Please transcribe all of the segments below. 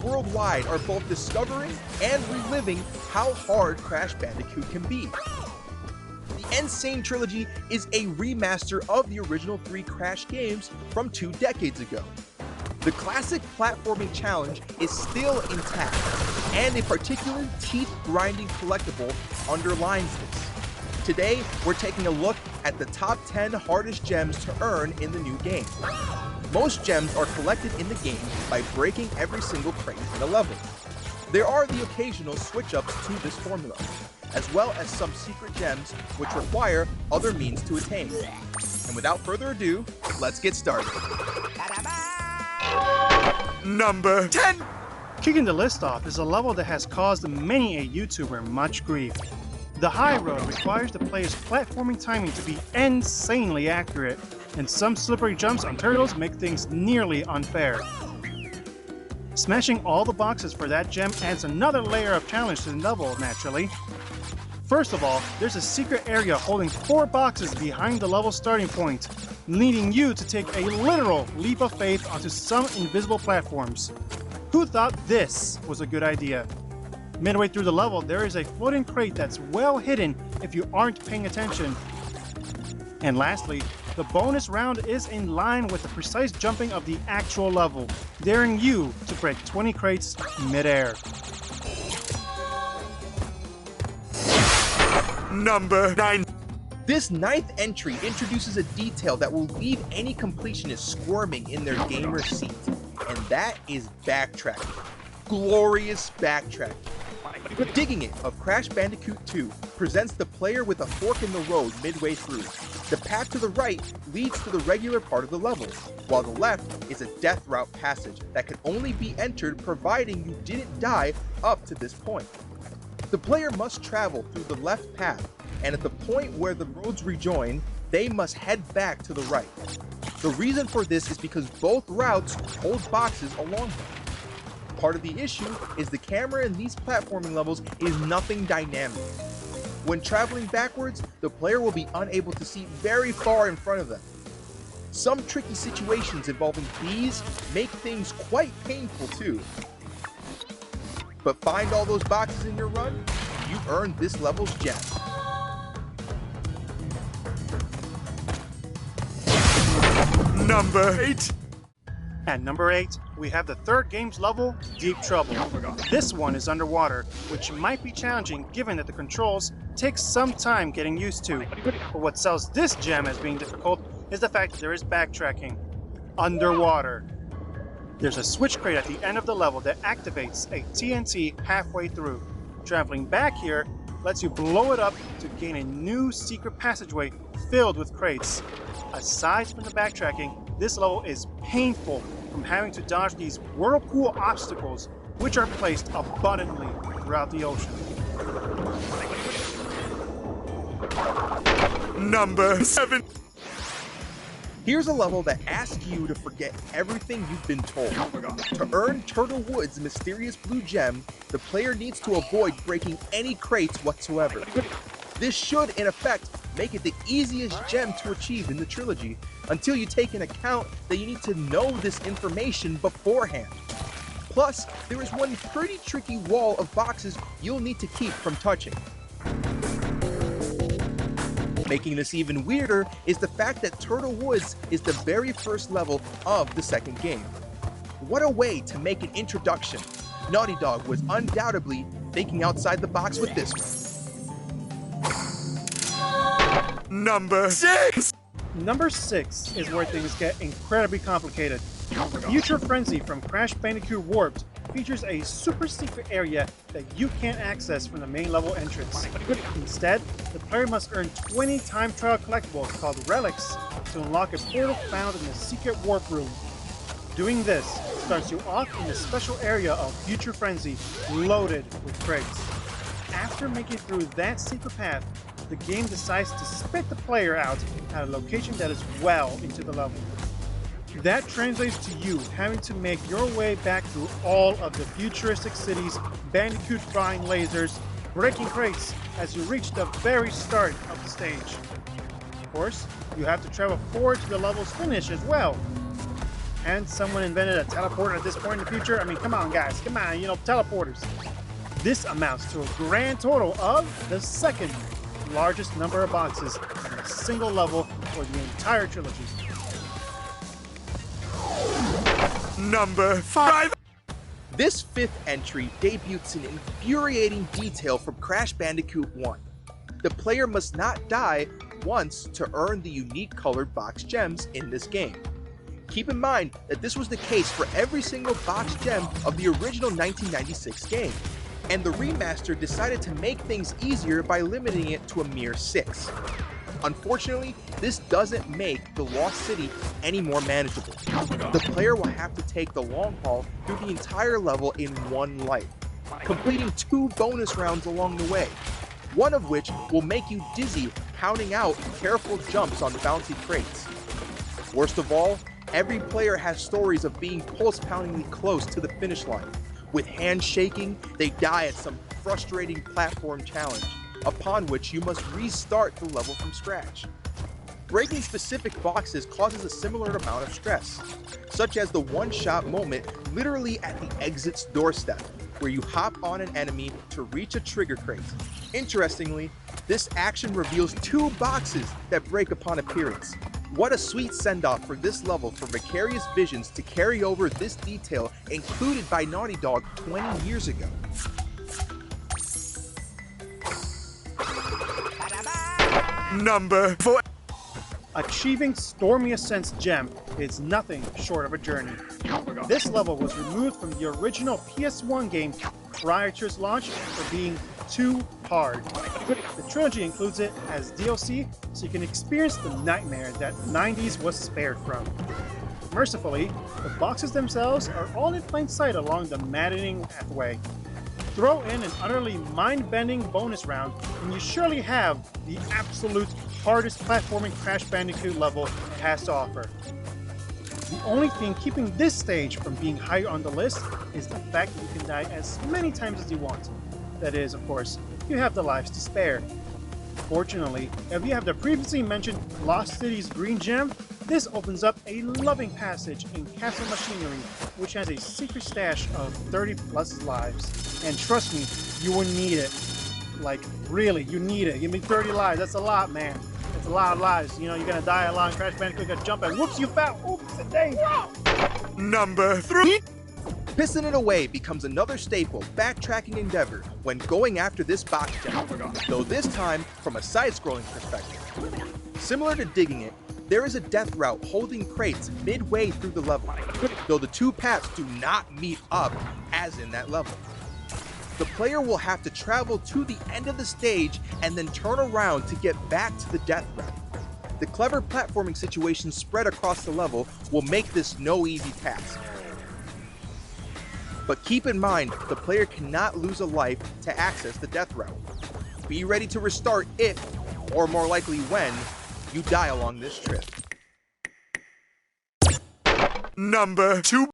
worldwide are both discovering and reliving how hard Crash Bandicoot can be. The Sane Trilogy is a remaster of the original 3 Crash games from 2 decades ago. The classic platforming challenge is still intact, and a particularly teeth-grinding collectible underlines this. Today, we're taking a look at the top 10 hardest gems to earn in the new game. Most gems are collected in the game by breaking every single crate in a level. There are the occasional switch-ups to this formula, as well as some secret gems which require other means to attain. And without further ado, let's get started. Number 10! Kicking the list off is a level that has caused many a YouTuber much grief. The high road requires the player's platforming timing to be insanely accurate, and some slippery jumps on turtles make things nearly unfair. Smashing all the boxes for that gem adds another layer of challenge to the level, naturally. First of all, there's a secret area holding 4 boxes behind the level starting point, leading you to take a literal leap of faith onto some invisible platforms. Who thought this was a good idea? Midway through the level, there is a floating crate that's well hidden if you aren't paying attention. And lastly, the bonus round is in line with the precise jumping of the actual level, daring you to break 20 crates mid-air. Number 9. This 9th entry introduces a detail that will leave any completionist squirming in their gamer seat, and that is backtracking. Glorious backtracking. Digging It of Crash Bandicoot 2 presents the player with a fork in the road midway through. The path to the right leads to the regular part of the level, while the left is a death route passage that can only be entered providing you didn't die up to this point. The player must travel through the left path, and at the point where the roads rejoin, they must head back to the right. The reason for this is because both routes hold boxes along them. Part of the issue is the camera in these platforming levels is nothing dynamic. When traveling backwards, the player will be unable to see very far in front of them. Some tricky situations involving these make things quite painful too. But find all those boxes in your run, you earn this level's gem. Number 8. At number 8, we have the third game's level, Deep Trouble. This one is underwater, which might be challenging given that the controls take some time getting used to. But what sells this gem as being difficult is the fact that there is backtracking. Underwater. There's a switch crate at the end of the level that activates a TNT halfway through. Traveling back here lets you blow it up to gain a new secret passageway filled with crates. Aside from the backtracking, this level is painful from having to dodge these whirlpool obstacles, which are placed abundantly throughout the ocean. Number 7. Here's a level that asks you to forget everything you've been told. To earn Turtle Wood's mysterious blue gem, the player needs to avoid breaking any crates whatsoever. This should, in effect, make it the easiest gem to achieve in the trilogy, until you take into account that you need to know this information beforehand. Plus, there is one pretty tricky wall of boxes you'll need to keep from touching. Making this even weirder is the fact that Turtle Woods is the very first level of the second game. What a way to make an introduction. Naughty Dog was undoubtedly thinking outside the box with this one. Number 6! Number 6 is where things get incredibly complicated. Future Frenzy from Crash Bandicoot Warped features a super secret area that you can't access from the main level entrance. Instead, the player must earn 20 time trial collectibles called relics to unlock a portal found in the secret warp room. Doing this starts you off in the special area of Future Frenzy loaded with crates. After making through that secret path, the game decides to spit the player out at a location that is well into the level. That translates to you having to make your way back through all of the futuristic cities, Bandicoot flying lasers, breaking crates as you reach the very start of the stage. Of course, you have to travel forward to the level's finish as well. And someone invented a teleporter at this point in the future? I mean, come on, guys. Come on, teleporters. This amounts to a grand total of the second largest number of boxes in a single level for the entire trilogy. Number 5. This fifth entry debuts an infuriating detail from Crash Bandicoot 1. The player must not die once to earn the unique colored box gems in this game. Keep in mind that this was the case for every single box gem of the original 1996 game, and the remaster decided to make things easier by limiting it to a mere 6. Unfortunately, this doesn't make the Lost City any more manageable. The player will have to take the long haul through the entire level in one life, completing 2 bonus rounds along the way, one of which will make you dizzy counting out careful jumps on the bouncy crates. Worst of all, every player has stories of being pulse-poundingly close to the finish line. With hands shaking, they die at some frustrating platform challenge, upon which you must restart the level from scratch. Breaking specific boxes causes a similar amount of stress, such as the one-shot moment literally at the exit's doorstep, where you hop on an enemy to reach a trigger crate. Interestingly, this action reveals 2 boxes that break upon appearance. What a sweet send-off for this level for Vicarious Visions to carry over this detail included by Naughty Dog 20 years ago. Number 4. Achieving Stormy Ascent's gem is nothing short of a journey. This level was removed from the original PS1 game prior to its launch for being too hard. The trilogy includes it as DLC, so you can experience the nightmare that the 90s was spared from. Mercifully, the boxes themselves are all in plain sight along the maddening pathway. Throw in an utterly mind-bending bonus round, and you surely have the absolute hardest platforming Crash Bandicoot level it has to offer. The only thing keeping this stage from being high on the list is the fact that you can die as many times as you want. That is, of course, you have the lives to spare. Fortunately, if you have the previously mentioned Lost City's green gem, this opens up a loving passage in Castle Machinery, which has a secret stash of 30 plus lives. And trust me, you will need it. Like, really, you need it. Give me 30 lives. That's a lot, man. That's a lot of lives. You're gonna die a lot in Crash Bandicoot, you're gonna jump and whoops, you fell. Oops, dang. Number 3. Piston It Away becomes another staple backtracking endeavor when going after this box gem, though this time from a side-scrolling perspective. Similar to Digging It, there is a death route holding crates midway through the level, though the 2 paths do not meet up as in that level. The player will have to travel to the end of the stage and then turn around to get back to the death route. The clever platforming situations spread across the level will make this no easy task. But keep in mind, the player cannot lose a life to access the death route. Be ready to restart if, or more likely when, you die along this trip. Number 2.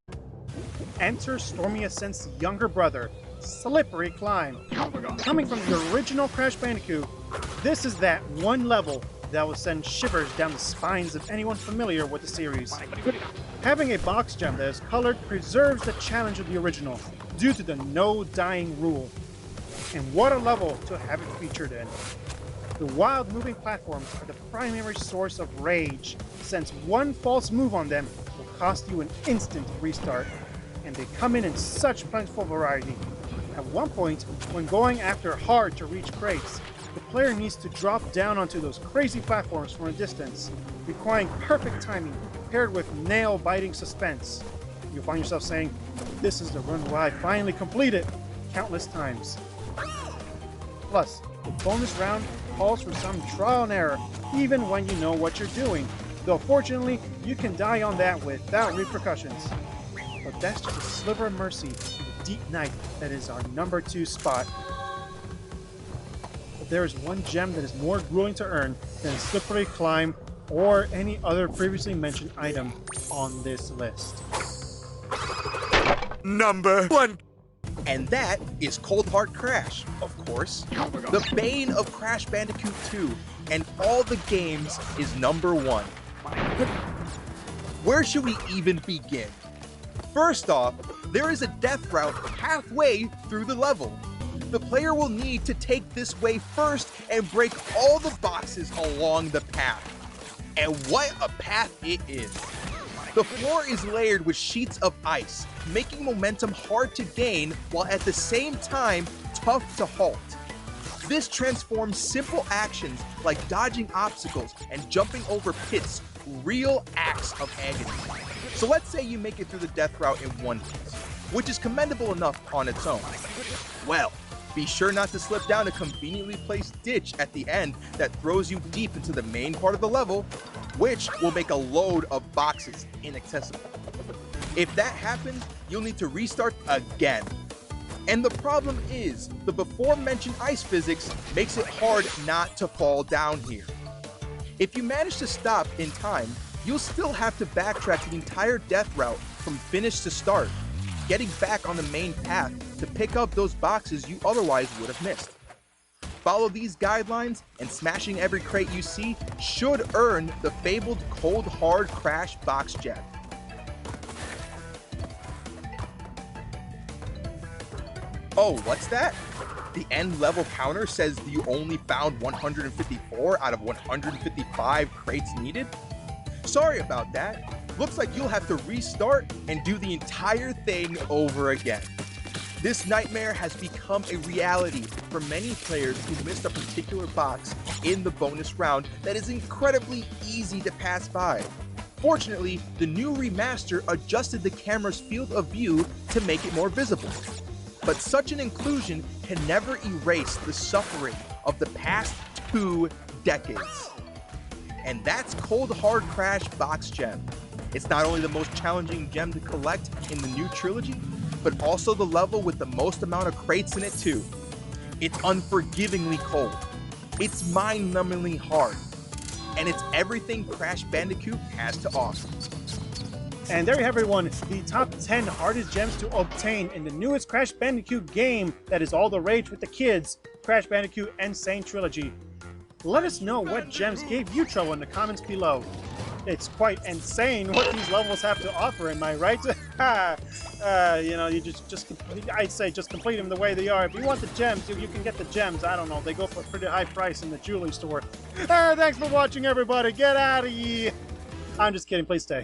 Enter Stormy Ascent's younger brother, Slippery Climb. Coming from the original Crash Bandicoot, this is that one level that will send shivers down the spines of anyone familiar with the series. Having a box gem that is colored preserves the challenge of the original due to the no dying rule. And what a level to have it featured in. The wild moving platforms are the primary source of rage, since one false move on them will cost you an instant restart, and they come in such plentiful variety. At one point, when going after hard to reach crates, the player needs to drop down onto those crazy platforms from a distance, requiring perfect timing paired with nail-biting suspense. You'll find yourself saying, "This is the run where I finally complete it," countless times. Plus, the bonus round calls for some trial and error, even when you know what you're doing, though fortunately, you can die on that without repercussions. But that's just a sliver of mercy in the deep night that is our number 2 spot. But there is one gem that is more grueling to earn than Slippery Climb or any other previously mentioned item on this list. Number 1. And that is Cold Hard Crash, of course. The bane of Crash Bandicoot 2 and all the games is number 1. Where should we even begin? First off, there is a death route halfway through the level. The player will need to take this way first and break all the boxes along the path. And what a path it is! The floor is layered with sheets of ice, making momentum hard to gain while at the same time tough to halt. This transforms simple actions like dodging obstacles and jumping over pits real acts of agony. So let's say you make it through the death route in one piece, which is commendable enough on its own. Well, be sure not to slip down a conveniently placed ditch at the end that throws you deep into the main part of the level, which will make a load of boxes inaccessible. If that happens, you'll need to restart again. And the problem is, the before-mentioned ice physics makes it hard not to fall down here. If you manage to stop in time, you'll still have to backtrack the entire death route from finish to start, getting back on the main path to pick up those boxes you otherwise would have missed. Follow these guidelines, and smashing every crate you see should earn the fabled Cold Hard Crash box gem. Oh, what's that? The end level counter says you only found 154 out of 155 crates needed? Sorry about that. Looks like you'll have to restart and do the entire thing over again. This nightmare has become a reality for many players who missed a particular box in the bonus round that is incredibly easy to pass by. Fortunately, the new remaster adjusted the camera's field of view to make it more visible. But such an inclusion can never erase the suffering of the past 2 decades. And that's Cold Hard Crash box gem. It's not only the most challenging gem to collect in the new trilogy, but also the level with the most amount of crates in it too. It's unforgivingly cold. It's mind-numbingly hard. And it's everything Crash Bandicoot has to offer. And there you have everyone, the top 10 hardest gems to obtain in the newest Crash Bandicoot game that is all the rage with the kids, Crash Bandicoot and Sane Trilogy. Let us know what gems gave you trouble in the comments below. It's quite insane what these levels have to offer, am I right? You know, you I'd say just complete them the way they are. If you want the gems, you can get the gems. I don't know, they go for a pretty high price in the jewelry store. Thanks for watching, everybody. Get out of here. I'm just kidding, please stay.